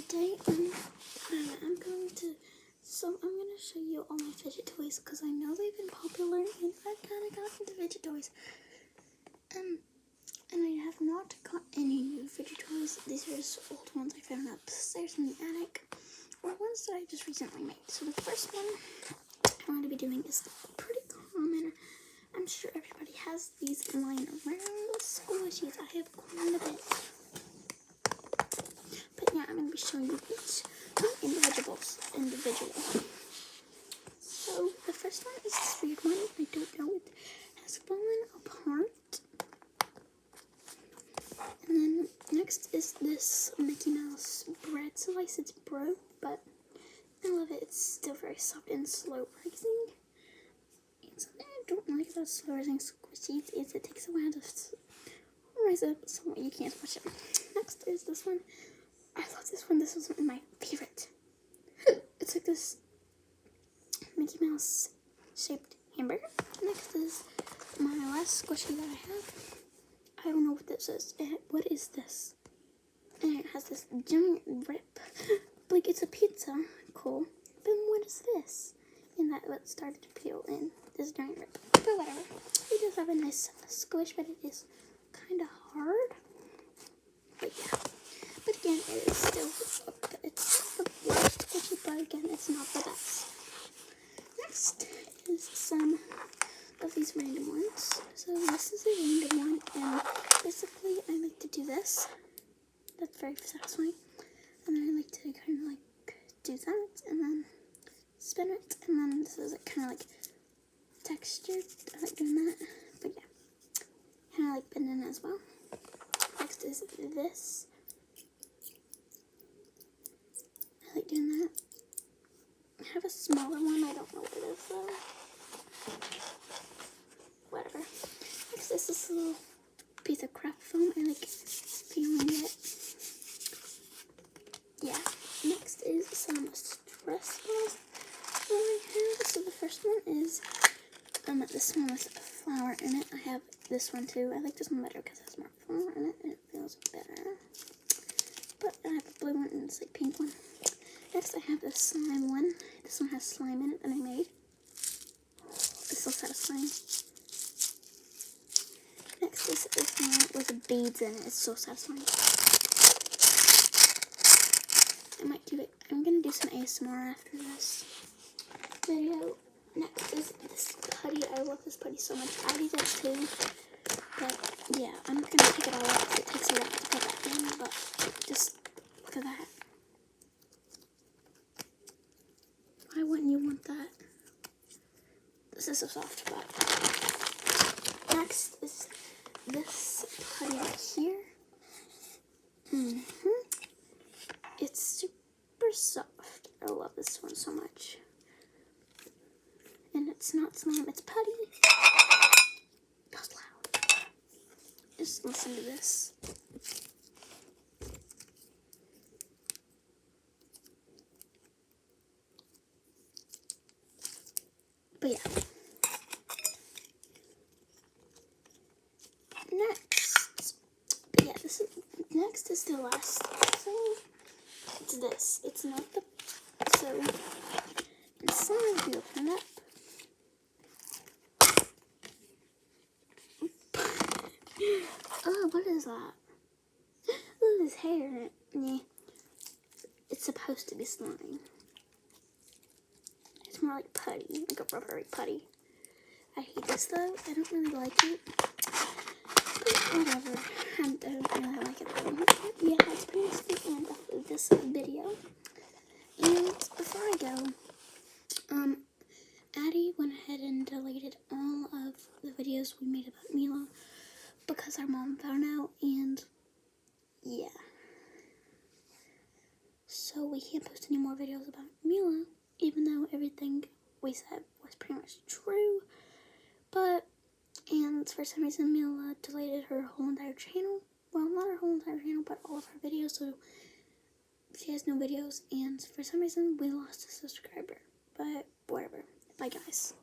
today I'm going to show you all my fidget toys because I know they've been popular and I've kind of got into fidget toys. And I have not got any new fidget toys. These are just old ones I found upstairs in the attic, or ones that I just recently made. So the first one I'm going to be doing is pretty common. I'm sure everybody has these lying around. Squishies. I have quite a bit. But yeah, I'm going to be showing you each individual. So the first one is this weird one. I don't know. It has fallen apart. And then next is this Mickey Mouse bread slice. It's broke, but I love it. It's still very soft and slow rising. And something I don't like about slow rising squishies is it takes a while to rise up, so you can't squish it. Next is this one. I love this one. This was my favorite. It's like this Mickey Mouse shaped hamburger. Next is my last squishy that I have. I don't know what this is. What is this? And it has this giant rip. Like it's a pizza. Cool. But what is this? And that what started to peel in this giant rip. But whatever. It does have a nice squish, but it is kind of hard. But yeah. But again, it is still it's the worst squishy, but again, it's not the best. Next is some of these random ones. So this is a random one, and basically I like to do this. That's very satisfying. And then I like to kind of like do that, and then spin it, and then this is kind of like textured. I like doing that, but yeah, kind of like bending as well. Next is this. I like doing that. I have a smaller one. I don't know what it is though. Whatever. Next is this little piece of craft foam. I like feeling it. Yeah. Next is some stress balls that I have. So the first one is this one with a flower in it. I have this one too. I like this one better because it has more flower in it and it feels better. But I have a blue one and it's like pink one. Next I have this slime one. This one has slime in it that I made. It's so satisfying. Next is this one with beads in it. It's so satisfying. I might do it. I'm gonna do some ASMR after this video. Next is this putty. I love this putty so much. Addie does too. But yeah, I'm not gonna pick it all up because it takes a while to put that in. But just look at that. Why wouldn't you want that? This is so soft, but next is this putty right here. It's super soft. I love this one so much. And it's not slime, it's putty. That's loud. Just listen to this. But yeah. Next is the last. So it's this. It's not the inside if you open it up. Oh, what is that? Oh, there's hair in it. Yeah. It's supposed to be slime. It's more like putty, like a rubbery putty. I hate this though. I don't really like it. But whatever. I don't really like it though. But yeah, that's pretty much the end of this video. And before I go, Addie went ahead and deleted all of the videos we made about Mila because our mom found out, and yeah. So we can't post any more videos about Mila, even though everything we said was pretty much true. And for some reason Mila deleted her whole entire channel. Well, not her whole entire channel, but all of her videos, so she has no videos, and for some reason we lost a subscriber. But whatever. Bye guys.